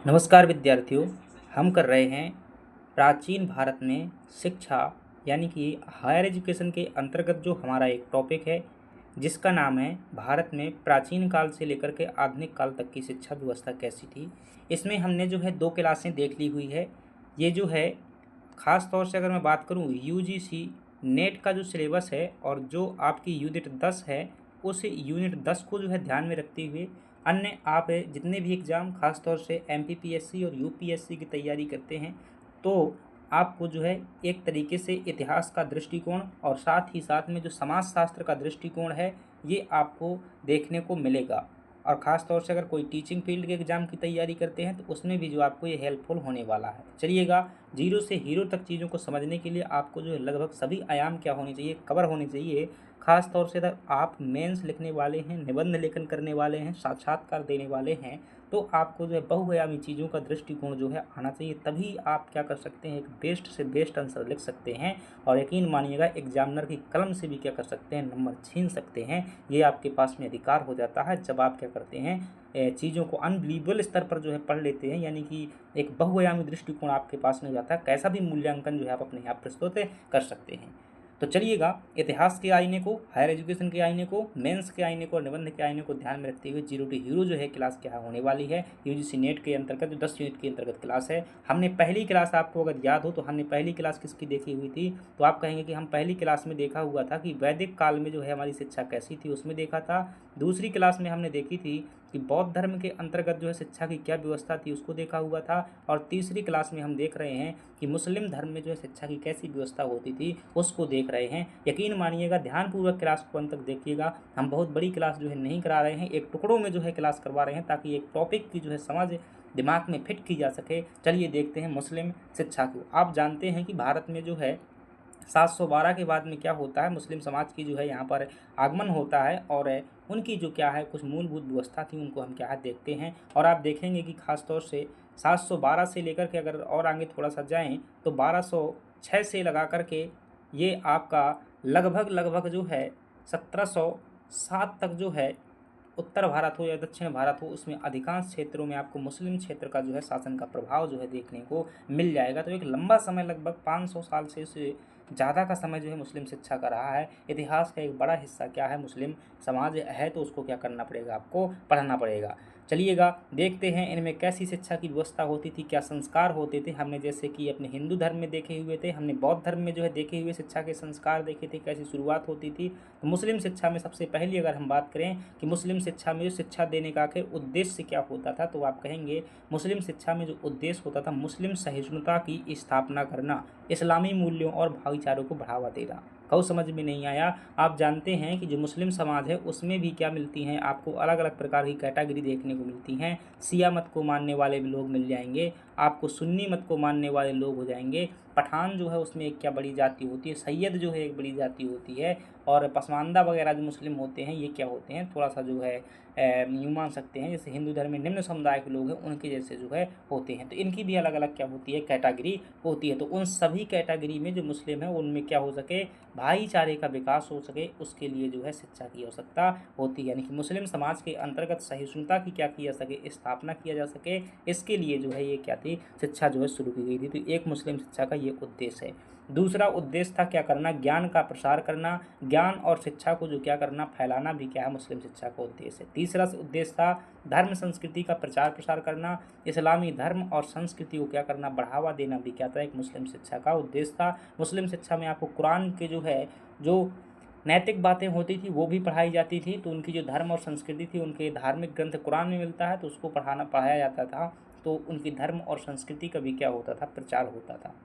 नमस्कार विद्यार्थियों। हम कर रहे हैं प्राचीन भारत में शिक्षा यानी कि हायर एजुकेशन के अंतर्गत जो हमारा एक टॉपिक है जिसका नाम है भारत में प्राचीन काल से लेकर के आधुनिक काल तक की शिक्षा व्यवस्था कैसी थी। इसमें हमने जो है 2 क्लासें देख ली हुई है। ये जो है ख़ास तौर से अगर मैं बात करूँ यूजीसी नेट का जो सिलेबस है और जो आपकी यूनिट 10 है उस यूनिट 10 को जो है ध्यान में रखते हुए अन्य आप जितने भी एग्ज़ाम ख़ास तौर से एमपीपीएससी और यूपीएससी की तैयारी करते हैं तो आपको जो है एक तरीके से इतिहास का दृष्टिकोण और साथ ही साथ में जो समाजशास्त्र का दृष्टिकोण है ये आपको देखने को मिलेगा। और ख़ास तौर से अगर कोई टीचिंग फील्ड के एग्ज़ाम की तैयारी करते हैं तो उसमें भी जो आपको ये हेल्पफुल होने वाला है। चलिएगा, जीरो से हीरो तक चीज़ों को समझने के लिए आपको जो है लगभग सभी आयाम क्या होने चाहिए, कवर होने चाहिए। ख़ास तौर से अगर आप मेंस लिखने वाले हैं, निबंध लेखन करने वाले हैं, साक्षात्कार देने वाले हैं तो आपको जो है बहुआयामी चीज़ों का दृष्टिकोण जो है आना चाहिए। तभी आप क्या कर सकते हैं, एक बेस्ट से बेस्ट आंसर लिख सकते हैं और यकीन मानिएगा एग्जामिनर की कलम से भी क्या कर सकते हैं, नंबर छीन सकते हैं। ये आपके पास में अधिकार हो जाता है जब आप क्या करते हैं, चीज़ों को अनबिलीवेबल स्तर पर जो है पढ़ लेते हैं, यानी कि एक बहुआयामी दृष्टिकोण आपके पास में हो जाता है। कैसा भी मूल्यांकन जो है आप अपने यहाँ प्रस्तुत कर सकते हैं। तो चलिएगा, इतिहास के आईने को, हायर एजुकेशन के आईने को, मेंस के आईने को और निबंध के आईने को ध्यान में रखते हुए जीरो टू हीरो जो है क्लास क्या होने वाली है यूजीसी नेट के अंतर्गत जो 10 यूनिट के अंतर्गत क्लास है। हमने पहली क्लास, आपको अगर याद हो तो हमने पहली क्लास किसकी देखी हुई थी, तो आप कहेंगे कि हम पहली क्लास में देखा हुआ था कि वैदिक काल में जो है हमारी शिक्षा कैसी थी, उसमें देखा था। दूसरी क्लास में हमने देखी थी कि बौद्ध धर्म के अंतर्गत जो है शिक्षा की क्या व्यवस्था थी, उसको देखा हुआ था। और तीसरी क्लास में हम देख रहे हैं कि मुस्लिम धर्म में जो है शिक्षा की कैसी व्यवस्था होती थी, उसको देख रहे हैं। यकीन मानिएगा, ध्यानपूर्वक क्लास को अंत तक देखिएगा। हम बहुत बड़ी क्लास जो है नहीं करा रहे हैं, एक टुकड़ों में जो है क्लास करवा रहे हैं ताकि एक टॉपिक की जो है समझ दिमाग में फिट की जा सके। चलिए देखते हैं मुस्लिम शिक्षा को। आप जानते हैं कि भारत में जो है 712 के बाद में क्या होता है, मुस्लिम समाज की जो है यहाँ पर आगमन होता है और उनकी जो क्या है कुछ मूलभूत व्यवस्था थी उनको हम क्या है देखते हैं। और आप देखेंगे कि खास तौर से 712 से लेकर के अगर और आगे थोड़ा सा जाएं तो 1206 से लगा कर के ये आपका लगभग जो है 1707 तक जो है उत्तर भारत हो या दक्षिण भारत हो, उसमें अधिकांश क्षेत्रों में आपको मुस्लिम क्षेत्र का जो है शासन का प्रभाव जो है देखने को मिल जाएगा। तो एक लंबा समय, लगभग 500 साल से ज़्यादा का समय जो है मुस्लिम शिक्षा का रहा है। इतिहास का एक बड़ा हिस्सा क्या है, मुस्लिम समाज है, तो उसको क्या करना पड़ेगा, आपको पढ़ना पड़ेगा। चलिएगा, देखते हैं इनमें कैसी शिक्षा की व्यवस्था होती थी, क्या संस्कार होते थे। हमने जैसे कि अपने हिंदू धर्म में देखे हुए थे, हमने बौद्ध धर्म में जो है देखे हुए शिक्षा के संस्कार देखे थे, कैसी शुरुआत होती थी। तो मुस्लिम शिक्षा में सबसे पहली अगर हम बात करें कि मुस्लिम शिक्षा में जो शिक्षा देने का आखिर उद्देश्य क्या होता था, तो आप कहेंगे मुस्लिम शिक्षा में जो उद्देश्य होता था, मुस्लिम सहिष्णुता की स्थापना करना, इस्लामी मूल्यों और भाईचारों को बढ़ावा देना। कहूँ समझ में नहीं आया। आप जानते हैं कि जो मुस्लिम समाज है उसमें भी क्या मिलती हैं, आपको अलग अलग प्रकार की कैटेगरी देखने को मिलती हैं। शिया मत को मानने वाले भी लोग मिल जाएंगे, आपको सुन्नी मत को मानने वाले लोग हो जाएंगे। पठान जो है उसमें एक क्या बड़ी जाति होती है, सैयद जो है एक बड़ी जाति होती है। और पसमानदा वगैरह जो मुस्लिम होते हैं ये क्या होते हैं, थोड़ा सा जो है यूँ मान सकते हैं जैसे हिंदू धर्म में निम्न समुदाय के लोग हैं उनके जैसे जो है होते हैं। तो इनकी भी अलग अलग क्या होती है, कैटेगरी होती है। तो उन सभी कैटेगरी में जो मुस्लिम है उनमें क्या हो सके, भाईचारे का विकास हो सके, उसके लिए जो है शिक्षा की आवश्यकता होती है। यानी कि मुस्लिम समाज के अंतर्गत सहिष्णुता की क्या की जा सके, स्थापना किया जा सके, इसके लिए जो है ये क्या थी, शिक्षा जो है शुरू की गई थी। तो एक मुस्लिम शिक्षा का ये उद्देश्य है। दूसरा उद्देश्य था क्या करना, ज्ञान का प्रसार करना, ज्ञान और शिक्षा को जो क्या करना, फैलाना भी क्या है मुस्लिम शिक्षा का उद्देश्य है। तीसरा उद्देश्य था धर्म संस्कृति का प्रचार प्रसार करना, इस्लामी धर्म और संस्कृति को क्या करना, बढ़ावा देना भी क्या था, एक मुस्लिम शिक्षा का उद्देश्य था। मुस्लिम शिक्षा में आपको कुरान के जो है जो नैतिक बातें होती थी वो भी पढ़ाई जाती थी। तो उनकी जो धर्म और संस्कृति थी, उनके धार्मिक ग्रंथ कुरान में मिलता है तो उसको पढ़ाया जाता था। तो उनकी धर्म और संस्कृति का भी क्या होता था, प्रचार होता था।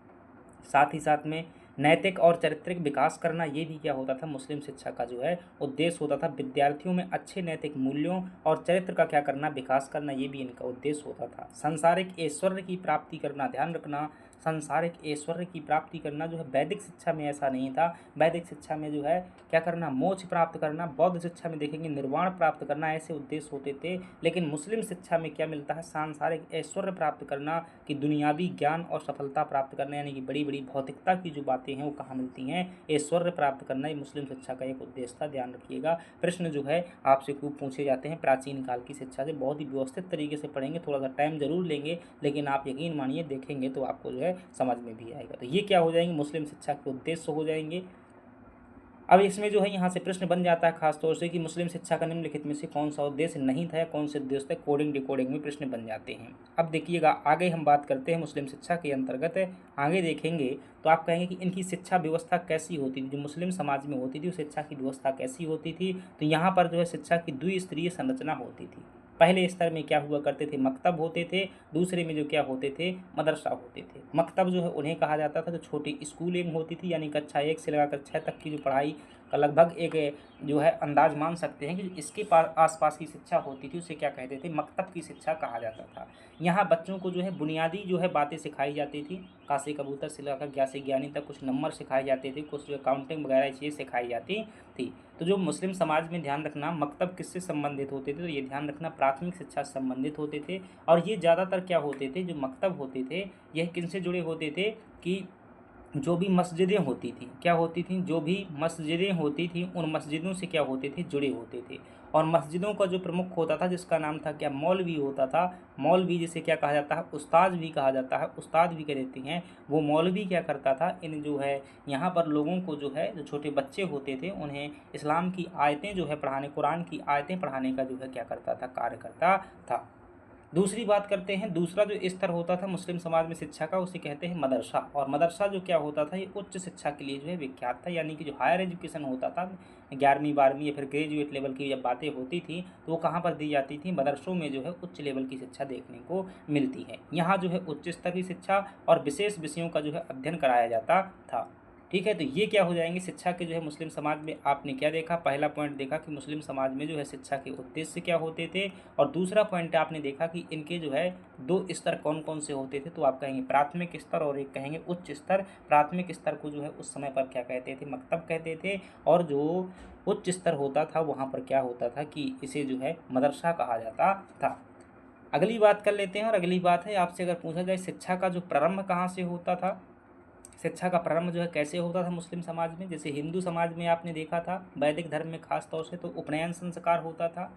साथ ही साथ में नैतिक और चारित्रिक विकास करना, ये भी क्या होता था, मुस्लिम शिक्षा का जो है उद्देश्य होता था। विद्यार्थियों में अच्छे नैतिक मूल्यों और चरित्र का क्या करना, विकास करना, ये भी इनका उद्देश्य होता था। सांसारिक ऐश्वर्य की प्राप्ति करना, ध्यान रखना, सांसारिक ऐश्वर्य की प्राप्ति करना जो है वैदिक शिक्षा में ऐसा नहीं था। वैदिक शिक्षा में जो है क्या करना, मोक्ष प्राप्त करना, बौद्ध शिक्षा में देखेंगे निर्वाण प्राप्त करना, ऐसे उद्देश्य होते थे। लेकिन मुस्लिम शिक्षा में क्या मिलता है, सांसारिक ऐश्वर्य प्राप्त करना, कि दुनियावी ज्ञान और सफलता प्राप्त करना, यानी कि बड़ी बड़ी भौतिकता की जो बातें होती हैं वो कहाँ मिलती हैं। ऐश्वर्य प्राप्त करना ये मुस्लिम शिक्षा का एक उद्देश्य था, ध्यान रखिएगा। प्रश्न जो है आपसे खूब पूछे जाते हैं प्राचीन काल की शिक्षा से, बहुत ही व्यवस्थित तरीके से पढ़ेंगे, थोड़ा सा टाइम जरूर लेंगे, लेकिन आप यकीन मानिए देखेंगे तो आपको जो है समझ में भी आएगा। तो ये क्या हो जाएंगे, मुस्लिम शिक्षा के उद्देश्य हो जाएंगे। अब इसमें जो है यहाँ से प्रश्न बन जाता है खासतौर से कि मुस्लिम शिक्षा का निम्नलिखित में से कौन सा उद्देश्य नहीं था या कौन से उद्देश्य थे, कोडिंग डिकोडिंग में प्रश्न बन जाते हैं। अब देखिएगा आगे हम बात करते हैं मुस्लिम शिक्षा के अंतर्गत आगे देखेंगे तो आप कहेंगे कि इनकी शिक्षा व्यवस्था कैसी होती थी, जो मुस्लिम समाज में होती थी वो शिक्षा की व्यवस्था कैसी होती थी। तो यहाँ पर जो है शिक्षा की द्विस्तरीय संरचना होती थी। पहले स्तर में क्या हुआ करते थे, मकतब होते थे, दूसरे में जो क्या होते थे, मदरसा होते थे। मकतब जो है उन्हें कहा जाता था जो छोटी स्कूलिंग होती थी, यानी कक्षा 1 से लगाकर 6 तक की जो पढ़ाई का लगभग एक जो है अंदाज मान सकते हैं कि इसके आसपास की शिक्षा होती थी उसे क्या कहते थे, मकतब की शिक्षा कहा जाता था। यहाँ बच्चों को जो है बुनियादी जो है बातें सिखाई जाती थी, कासे कबूतर से लेकर ज्ञा से ज्ञानी तक, कुछ नंबर सिखाए जाते थे, कुछ जो काउंटिंग वगैरह चीज़ें सिखाई जाती थी। तो जो मुस्लिम समाज में ध्यान रखना मकतब किससे संबंधित होते थे, तो ये ध्यान रखना प्राथमिक शिक्षा से संबंधित होते थे। और ये ज़्यादातर क्या होते थे, जो मकतब होते थे यह किनसे जुड़े होते थे कि जो भी मस्जिदें होती थी, क्या होती थी, जो भी मस्जिदें होती थी उन मस्जिदों से क्या होते थे, जुड़े होते थे। और मस्जिदों का जो प्रमुख होता था जिसका नाम था क्या, मौलवी होता था। मौलवी जिसे क्या कहा जाता है, उस्ताद भी कहा जाता है, उस्ताद भी कह देते हैं। वो मौलवी क्या करता था, इन जो है यहाँ पर लोगों को जो है, जो छोटे बच्चे होते थे उन्हें इस्लाम की आयतें जो है पढ़ाने, कुरान की आयतें पढ़ाने का जो है क्या करता था, कार्य करता था। दूसरी बात करते हैं, दूसरा जो स्तर होता था मुस्लिम समाज में शिक्षा का उसे कहते हैं मदरसा। और मदरसा जो क्या होता था, ये उच्च शिक्षा के लिए जो है विख्यात था, यानी कि जो हायर एजुकेशन होता था 11वीं 12वीं या फिर ग्रेजुएट लेवल की जब बातें होती थी तो वो कहाँ पर दी जाती थी, मदरसों में जो है उच्च लेवल की शिक्षा देखने को मिलती है। यहाँ जो है उच्च स्तर की शिक्षा और विशेष विषयों का जो है अध्ययन कराया जाता था। ठीक है, तो ये क्या हो जाएंगे शिक्षा के जो है मुस्लिम समाज में आपने क्या देखा, पहला पॉइंट देखा कि मुस्लिम समाज में जो है शिक्षा के उद्देश्य क्या होते थे। और दूसरा पॉइंट आपने देखा कि इनके जो है 2 स्तर कौन कौन से होते थे, तो आप कहेंगे प्राथमिक स्तर और एक कहेंगे उच्च स्तर। प्राथमिक स्तर को जो है उस समय पर क्या कहते थे, मकतब कहते थे। और जो उच्च स्तर होता था वहाँ पर क्या होता था कि इसे जो है मदरसा कहा जाता था। अगली बात कर लेते हैं, और अगली बात है आपसे अगर पूछा जाए शिक्षा का जो प्रारंभ कहाँ से होता था, शिक्षा का प्रारंभ जो है कैसे होता था मुस्लिम समाज में। जैसे हिंदू समाज में आपने देखा था वैदिक धर्म में खास तौर से तो उपनयन संस्कार होता था,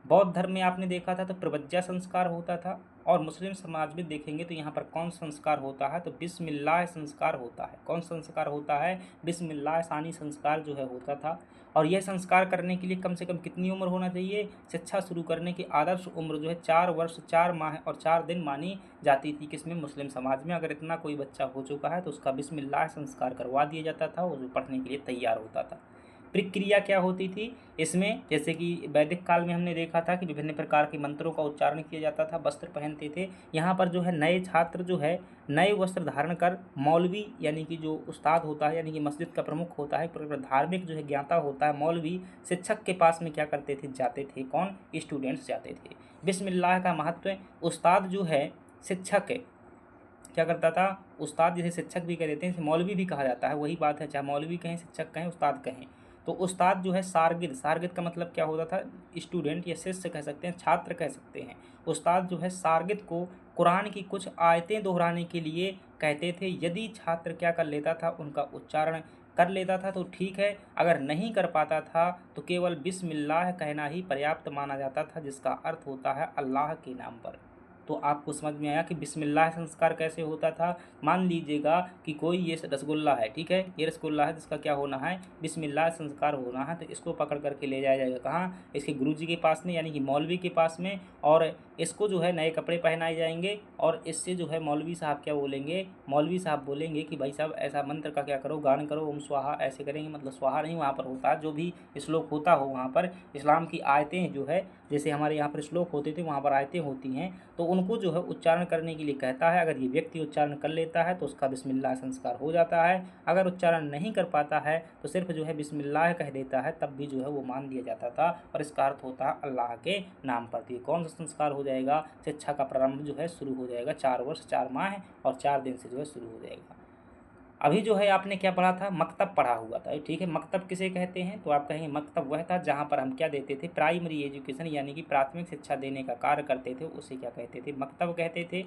बौद्ध धर्म में आपने देखा था तो प्रवज्जा संस्कार होता था। और मुस्लिम समाज में देखेंगे तो यहाँ पर कौन संस्कार होता है, तो बिस्मिल्लाह संस्कार होता है। कौन संस्कार होता है, बिस्मिल्लाह सानी संस्कार जो है होता था। और यह संस्कार करने के लिए कम से कम कितनी उम्र होना चाहिए, शिक्षा शुरू करने की आदर्श उम्र जो है 4 वर्ष 4 माह और 4 दिन मानी जाती थी। किसमें, मुस्लिम समाज में। अगर इतना कोई बच्चा हो चुका है तो उसका बिस्मिल्लाह संस्कार करवा दिया जाता था और वो पढ़ने के लिए तैयार होता था। प्रक्रिया क्या होती थी इसमें, जैसे कि वैदिक काल में हमने देखा था कि विभिन्न प्रकार के मंत्रों का उच्चारण किया जाता था, वस्त्र पहनते थे। यहाँ पर जो है नए छात्र जो है नए वस्त्र धारण कर मौलवी यानी कि जो उस्ताद होता है यानी कि मस्जिद का प्रमुख होता है, धार्मिक जो है ज्ञाता होता है मौलवी, शिक्षक के पास में क्या करते थे, जाते थे। कौन, स्टूडेंट्स जाते थे। बिस्मिल्लाह का महत्व, उस्ताद जो है शिक्षक क्या करता था, उस्ताद जिसे शिक्षक भी कह देते हैं, मौलवी भी कहा जाता है, वही बात है, चाहे मौलवी कहें, शिक्षक कहें, उस्ताद कहें। तो उस्ताद जो है शागिर्द, शागिर्द का मतलब क्या होता था, स्टूडेंट या शिष्य कह सकते हैं, छात्र कह सकते हैं। उस्ताद जो है शागिर्द को कुरान की कुछ आयतें दोहराने के लिए कहते थे। यदि छात्र क्या कर लेता था, उनका उच्चारण कर लेता था तो ठीक है, अगर नहीं कर पाता था तो केवल बिस्मिल्लाह कहना ही पर्याप्त माना जाता था, जिसका अर्थ होता है अल्लाह के नाम पर। तो आपको समझ में आया कि बिस्मिल्लाह संस्कार कैसे होता था। मान लीजिएगा कि कोई ये रसगुल्ला है, ठीक है, ये रसगुल्ला है जिसका क्या होना है, बिस्मिल्लाह संस्कार होना है। तो इसको पकड़ करके ले जाया जाएगा कहाँ, इसके गुरुजी के पास में यानी कि मौलवी के पास में। और इसको जो है नए कपड़े पहनाए जाएंगे और इससे जो है मौलवी साहब क्या बोलेंगे, मौलवी साहब बोलेंगे कि भाई साहब ऐसा मंत्र का क्या करो, गान करो, ओम स्वाहा, ऐसे करेंगे। मतलब स्वाहा नहीं वहाँ पर होता है, जो भी श्लोक होता हो वहाँ पर इस्लाम की आयतें जो है, जैसे हमारे यहाँ पर श्लोक होते थे वहाँ पर आयतें होती हैं, तो उनको जो है उच्चारण करने के लिए कहता है। अगर ये व्यक्ति उच्चारण कर लेता है तो उसका बिस्मिल्लाह संस्कार हो जाता है। अगर उच्चारण नहीं कर पाता है तो सिर्फ जो है बिस्मिल्लाह कह देता है, तब भी जो है वो मान दिया जाता था और इसका अर्थ होता है अल्लाह के नाम पर। तो ये कौन सा संस्कार हो जाएगा, शिक्षा का प्रारंभ जो है शुरू हो जाएगा 4 वर्ष 4 माह और 4 दिन से जो है शुरू हो जाएगा। अभी जो है आपने क्या पढ़ा था, मकतब पढ़ा हुआ था, ठीक है। मकतब किसे कहते हैं, तो आप कहेंगे मकतब वह था जहाँ पर हम क्या देते थे, प्राइमरी एजुकेशन यानी कि प्राथमिक शिक्षा देने का कार्य करते थे, उसे क्या कहते थे, मकतब कहते थे।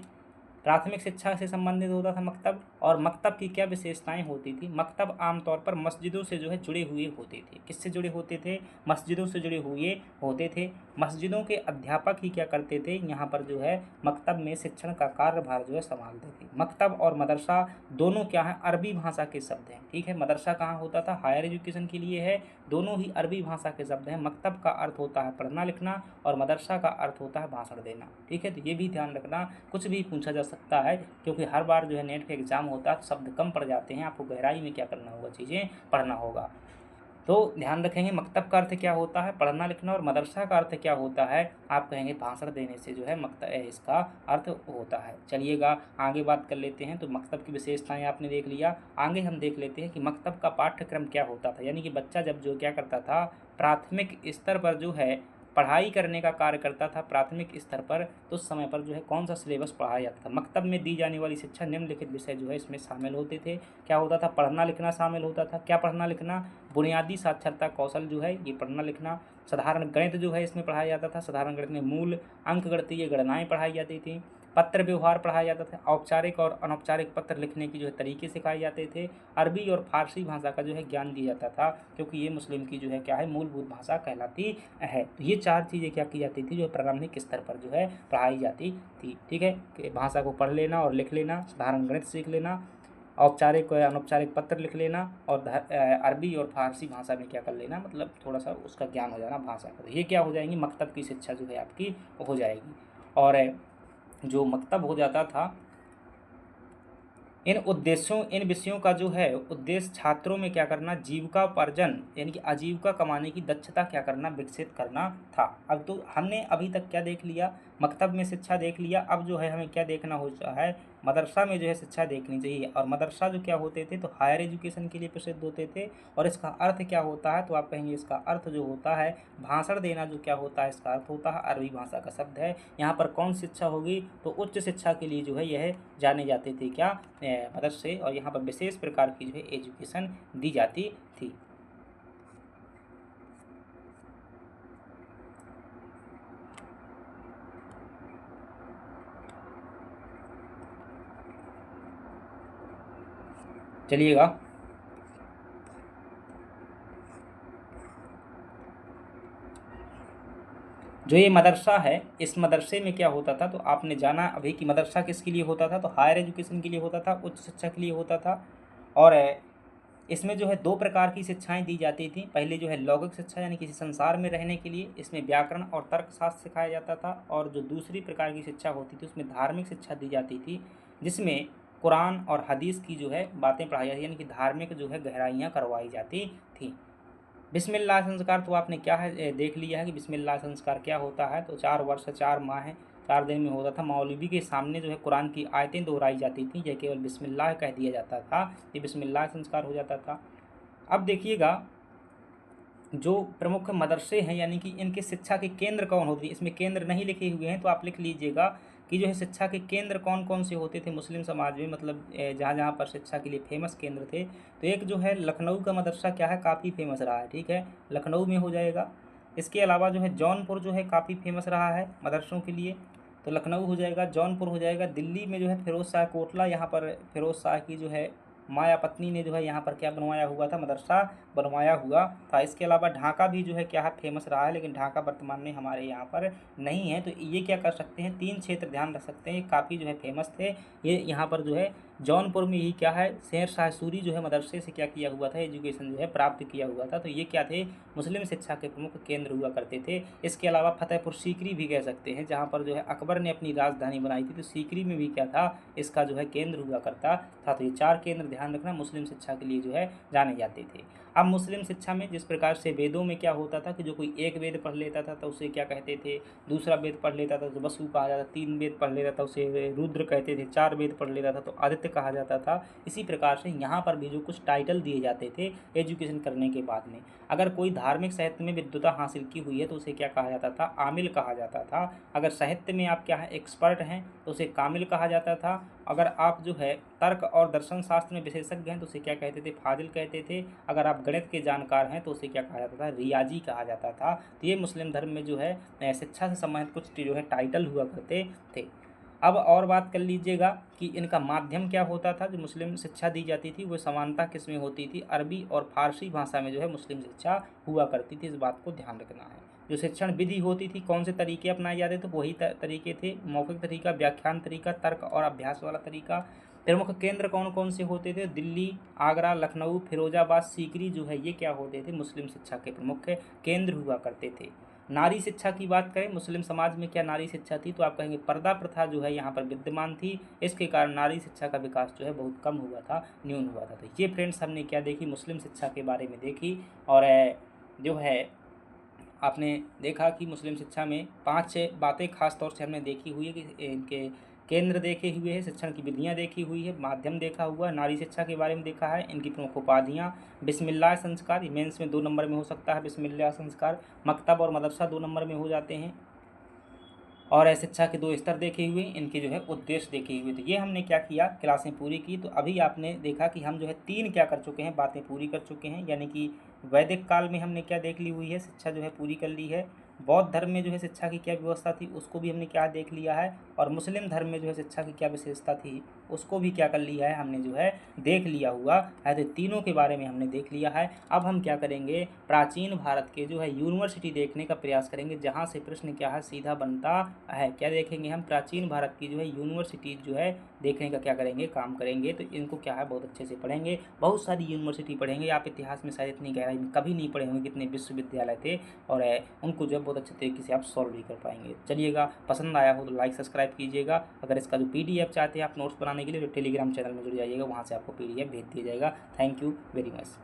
प्राथमिक शिक्षा से संबंधित होता था मकतब। और मकतब की क्या विशेषताएं होती थी? मकतब आमतौर पर मस्जिदों से जो है जुड़े हुए होते थे। किससे जुड़े होते थे? मस्जिदों से जुड़े हुए होते थे। मस्जिदों के अध्यापक ही क्या करते थे? यहाँ पर जो है मकतब में शिक्षण का कार्यभार जो है संभालते थे। मकतब और मदरसा दोनों क्या है? अरबी भाषा के शब्द हैं, ठीक है। मदरसा कहाँ होता था? हायर एजुकेशन के लिए है। दोनों ही अरबी भाषा के शब्द हैं। मकतब का अर्थ होता है पढ़ना लिखना और मदरसा का अर्थ होता है भाषण देना, ठीक है। तो ये भी ध्यान रखना, कुछ भी पूछा जा सकता है, क्योंकि हर बार जो है नेट का एग्जाम होता है तो शब्द कम पड़ जाते हैं, आपको गहराई में क्या करना होगा? चीज़ें पढ़ना होगा। तो ध्यान रखेंगे मकतब का अर्थ क्या होता है? पढ़ना लिखना। और मदरसा का अर्थ क्या होता है? आप कहेंगे भाषण देने से जो है इसका अर्थ होता है। चलिएगा आगे बात कर लेते हैं। तो मकतब की विशेषताएं आपने देख लिया, आगे हम देख लेते हैं कि मकतब का पाठ्यक्रम क्या होता था। यानी कि बच्चा जब जो क्या करता था, प्राथमिक स्तर पर जो है पढ़ाई करने का कार्य करता था प्राथमिक स्तर पर, तो उस समय पर जो है कौन सा सिलेबस पढ़ाया जाता था? मकतब में दी जाने वाली शिक्षा निम्नलिखित विषय जो है इसमें शामिल होते थे। क्या होता था? पढ़ना लिखना शामिल होता था। क्या पढ़ना लिखना? बुनियादी साक्षरता कौशल जो है ये पढ़ना लिखना। साधारण गणित जो है इसमें पढ़ाया जाता था। साधारण गणित में मूल अंकगणितीय गणनाएं पढ़ाई जाती थी। पत्र व्यवहार पढ़ाया जाता था। औपचारिक और अनौपचारिक पत्र लिखने की जो है तरीके सिखाए जाते थे। अरबी और फारसी भाषा का जो है ज्ञान दिया जाता था, क्योंकि ये मुस्लिम की जो है क्या है? मूलभूत भाषा कहलाती है। तो ये चार चीज़ें क्या की जाती थी? जो प्रारंभिक स्तर पर जो है पढ़ाई जाती थी, ठीक है। कि भाषा को पढ़ लेना और लिख लेना, साधारण गणित सीख लेना, औपचारिक और अनौपचारिक पत्र लिख लेना, और अरबी और फारसी भाषा में क्या कर लेना? मतलब थोड़ा सा उसका ज्ञान हो जाना भाषा का। तो ये क्या हो जाएंगी? मकतब की शिक्षा जो है आपकी हो जाएगी। और जो मकतब हो जाता था, इन उद्देश्यों इन विषयों का जो है उद्देश्य छात्रों में क्या करना? जीविकापार्जन यानी कि आजीविका कमाने की दक्षता क्या करना? विकसित करना था। अब तो हमने अभी तक क्या देख लिया? मकतब में शिक्षा देख लिया। अब जो है हमें क्या देखना होता है? मदरसा में जो है शिक्षा देखनी चाहिए। और मदरसा जो क्या होते थे? तो हायर एजुकेशन के लिए प्रसिद्ध होते थे। और इसका अर्थ क्या होता है? तो आप कहेंगे इसका अर्थ जो होता है भाषण देना, जो क्या होता है? इसका अर्थ होता है अरबी भाषा का शब्द है। यहाँ पर कौन शिक्षा होगी? तो उच्च शिक्षा के लिए जो है यह जाने जाते थे क्या? मदरसे। और यहाँ पर विशेष प्रकार की जो है एजुकेशन दी जाती थी। चलिएगा जो ये मदरसा है, इस मदरसे में क्या होता था? तो आपने जाना अभी कि मदरसा किसके लिए होता था? तो हायर एजुकेशन के लिए होता था, उच्च शिक्षा के लिए होता था। और इसमें जो है दो प्रकार की शिक्षाएं दी जाती थी। पहले जो है लौकिक शिक्षा, यानी किसी संसार में रहने के लिए, इसमें व्याकरण और तर्कशास्त्र सिखाया जाता था। और जो दूसरी प्रकार की शिक्षा होती थी उसमें धार्मिक शिक्षा दी जाती थी, जिसमें कुरान और हदीस की जो है बातें पढ़ाई जाती, यानी कि धार्मिक जो है गहराइयाँ करवाई जाती थी। बिस्मिल्लाह संस्कार तो आपने क्या है देख लिया है कि बिस्मिल्लाह संस्कार क्या होता है। तो 4 वर्ष 4 माह 4 दिन में होता था। मौलवी के सामने जो है कुरान की आयतें दोहराई जाती थी, यह केवल बिस्मिल्लाह कह दिया जाता था, ये बिस्मिल्लाह संस्कार हो जाता था। अब देखिएगा जो प्रमुख मदरसे हैं, यानी कि इनके शिक्षा के केंद्र कौन होते हैं? इसमें केंद्र नहीं लिखे हुए हैं, तो आप लिख लीजिएगा कि जो है शिक्षा के केंद्र कौन कौन से होते थे मुस्लिम समाज में, मतलब जहाँ जहाँ पर शिक्षा के लिए फेमस केंद्र थे। तो एक जो है लखनऊ का मदरसा क्या है? काफ़ी फेमस रहा है, ठीक है, लखनऊ में हो जाएगा। इसके अलावा जो है जौनपुर जो है काफ़ी फेमस रहा है मदरसों के लिए, तो लखनऊ हो जाएगा, जौनपुर हो जाएगा। दिल्ली में जो है फिरोज शाह कोटला, यहाँ पर फिरोज शाह की जो है माया पत्नी ने जो है यहाँ पर क्या बनवाया हुआ था? मदरसा बनवाया हुआ था। इसके अलावा ढाका भी जो है क्या है? फेमस रहा है, लेकिन ढाका वर्तमान में हमारे यहाँ पर नहीं है। तो ये क्या कर सकते हैं? 3 क्षेत्र ध्यान रख सकते हैं, ये काफ़ी जो है फेमस थे। ये यहाँ पर जो है जौनपुर में ही क्या है? शेर शाह सूरी जो है मदरसे से क्या किया हुआ था? एजुकेशन जो है प्राप्त किया हुआ था। तो ये क्या थे? मुस्लिम शिक्षा के प्रमुख केंद्र हुआ करते थे। इसके अलावा फतेहपुर सीकरी भी कह सकते हैं, जहाँ पर जो है अकबर ने अपनी राजधानी बनाई थी, तो सीकरी में भी क्या था? इसका जो है केंद्र हुआ करता था। तो ये 4 केंद्र ध्यान रखना मुस्लिम शिक्षा के लिए जो है जाने जाते थे। अब मुस्लिम शिक्षा में जिस प्रकार से वेदों में क्या होता था कि जो कोई एक वेद पढ़ लेता था तो उसे क्या कहते थे? दूसरा वेद पढ़ लेता था तो वसु कहा जाता था। 3 वेद पढ़ लेता था उसे रुद्र कहते थे। 4 वेद पढ़ लेता था तो आदित्य कहा जाता था। इसी प्रकार से यहाँ पर भी जो कुछ टाइटल दिए जाते थे एजुकेशन करने के बाद में, अगर कोई धार्मिक साहित्य में विद्वता हासिल की हुई है तो उसे क्या कहा जाता था? आमिल कहा जाता था। अगर साहित्य में आप क्या है? एक्सपर्ट हैं तो उसे कामिल कहा जाता था। अगर आप जो है तर्क और दर्शन शास्त्र में विशेषज्ञ हैं तो उसे क्या कहते थे? फाजिल कहते थे। अगर आप गणित के जानकार हैं तो उसे क्या कहा जाता था? रियाजी कहा जाता था। तो ये मुस्लिम धर्म में जो है शिक्षा से संबंधित कुछ जो है टाइटल हुआ करते थे। अब और बात कर लीजिएगा कि इनका माध्यम क्या होता था। जो मुस्लिम शिक्षा दी जाती थी वो समानता किस में होती थी, अरबी और फारसी भाषा में जो है मुस्लिम शिक्षा हुआ करती थी, इस बात को ध्यान रखना है। जो शिक्षण विधि होती थी, कौन से तरीके अपनाए जाते थे, वही तरीके थे, मौखिक तरीका, व्याख्यान तरीका, तर्क और अभ्यास वाला तरीका। प्रमुख केंद्र कौन कौन से होते थे, दिल्ली, आगरा, लखनऊ, फिरोजाबाद, सीकरी जो है ये क्या होते थे, मुस्लिम शिक्षा के प्रमुख केंद्र हुआ करते थे। नारी शिक्षा की बात करें, मुस्लिम समाज में क्या नारी शिक्षा थी, तो आप कहेंगे पर्दा प्रथा जो है यहाँ पर विद्यमान थी, इसके कारण नारी शिक्षा का विकास जो है बहुत कम हुआ था, न्यून हुआ था। तो ये फ्रेंड्स हमने क्या देखी, मुस्लिम शिक्षा के बारे में देखी। और जो है आपने देखा कि मुस्लिम शिक्षा में 5-6 बातें खास तौर से हमने देखी हुई है कि इनके केंद्र देखे हुए हैं, शिक्षण की विधियाँ देखी हुई है, माध्यम देखा हुआ है, नारी शिक्षा के बारे में देखा है, इनकी प्रमुख उपाधियाँ, बिस्मिल्लाह संस्कार, मेंस में 2 नंबर में हो सकता है बिस्मिल्लाह संस्कार, मकतब और मदरसा 2 नंबर में हो जाते हैं, और शिक्षा के 2 स्तर देखे हुए, इनके जो है उद्देश्य देखे हुए। तो ये हमने क्या किया, क्लासें पूरी की। तो अभी आपने देखा कि हम जो है 3 क्या कर चुके हैं, बातें पूरी कर चुके हैं, यानी कि वैदिक काल में हमने क्या देख ली हुई है, शिक्षा जो है पूरी कर ली है। बौद्ध धर्म में जो है शिक्षा की क्या व्यवस्था थी उसको भी हमने क्या देख लिया है, और मुस्लिम धर्म में जो है शिक्षा की क्या विशेषता थी उसको भी क्या कर लिया है, हमने जो है देख लिया हुआ है। तो तीनों के बारे में हमने देख लिया है। अब हम क्या करेंगे, प्राचीन भारत के जो है यूनिवर्सिटी देखने का प्रयास करेंगे, जहाँ से प्रश्न क्या है सीधा बनता है। क्या देखेंगे हम, प्राचीन भारत की जो है यूनिवर्सिटी जो है देखने का क्या करेंगे, काम करेंगे। तो इनको क्या है बहुत अच्छे से पढ़ेंगे, बहुत सारी यूनिवर्सिटी पढ़ेंगे। आप इतिहास में शायद इतनी गहराई में कभी नहीं पढ़े होंगे कितने विश्वविद्यालय थे, और उनको जो है बहुत अच्छे तरीके से आप सॉल्व भी कर पाएंगे। चलिएगा, पसंद आया हो तो लाइक सब्सक्राइब कीजिएगा। अगर इसका जो PDF चाहते हैं आप नोट्स बनाने के लिए, तो टेलीग्राम चैनल में जुड़ जाइएगा, वहाँ से आपको PDF भेज दिया जाएगा। Thank you very much.